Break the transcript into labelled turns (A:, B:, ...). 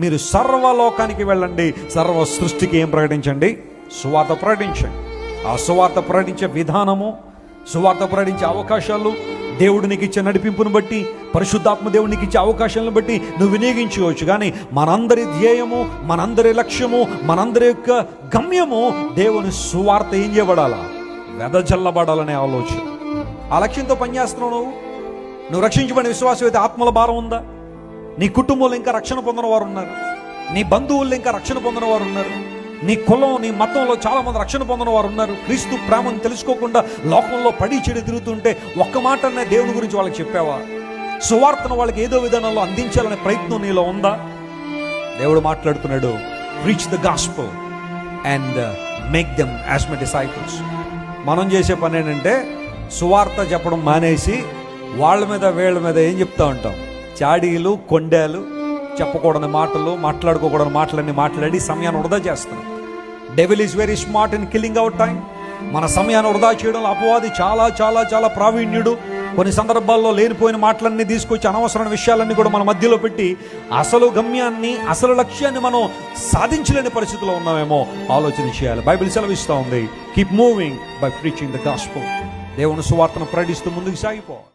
A: మీరు సర్వలోకానికి వెళ్ళండి, సర్వ సృష్టికి ఏం ప్రకటించండి? సువార్త ప్రకటించండి. ఆ సువార్త ప్రకటించే విధానము, సువార్త ప్రకటించే అవకాశాలు, దేవుడు నీకు ఇచ్చే నడిపింపును బట్టి, పరిశుద్ధాత్మ దేవుడు నీకు ఇచ్చే అవకాశాలను బట్టి నువ్వు వినియోగించుకోవచ్చు. కానీ మనందరి ధ్యేయము, మనందరి లక్ష్యము, మనందరి యొక్క గమ్యము దేవుని సువార్త ఏం చేయబడాలా? వెదజల్లబడాలనే ఆలోచన. ఆ లక్ష్యంతో పనిచేస్తున్నావు. నువ్వు రక్షించబడిన విశ్వాసం అయితే ఆత్మల భారం ఉందా? నీ కుటుంబంలో ఇంకా రక్షణ పొందిన వారు ఉన్నారు, నీ బంధువుల్లో ఇంకా రక్షణ పొందిన వారు ఉన్నారు, నీ కులం, నీ మతంలో చాలా మంది రక్షణ పొందిన వారు ఉన్నారు. క్రీస్తు ప్రేమను తెలుసుకోకుండా లోకంలో పడి చెడు తిరుగుతుంటే ఒక్క మాటనే దేవుని గురించి వాళ్ళకి చెప్పావా? సువార్తను వాళ్ళకి ఏదో విధానంలో అందించాలనే ప్రయత్నం నీలో ఉందా? దేవుడు మాట్లాడుతున్నాడు, preach the gospel and make them as my disciples. మనం చేసే పని ఏంటంటే సువార్త చెప్పడం మానేసి వాళ్ళ మీద వీళ్ళ మీద ఏం చెప్తా ఉంటాం? చాడీలు, కొండాలు, చెప్పకూడని మాటలు, మాట్లాడుకోకూడని మాటలన్నీ మాట్లాడి సమయాన్ని వృధా చేస్తున్నాం. Devil is very smart in killing our time. మన సమయాన్ని వృధా చేయడంలో అపవాది చాలా చాలా చాలా ప్రావీణ్యుడు. కొన్ని సందర్భాల్లో లేనిపోయిన మాటలన్నీ తీసుకొచ్చి అనవసరమైన విషయాలన్నీ కూడా మన మధ్యలో పెట్టి అసలు గమ్యాన్ని, అసలు లక్ష్యాన్ని మనం సాధించలేని పరిస్థితిలో ఉన్నామేమో ఆలోచన చేయాలి. బైబిల్ సెలవిస్తూ ఉంది, keep moving by preaching the gospel. దేవుని సువార్తను ప్రకటిస్తూ ముందుకు సాగిపో.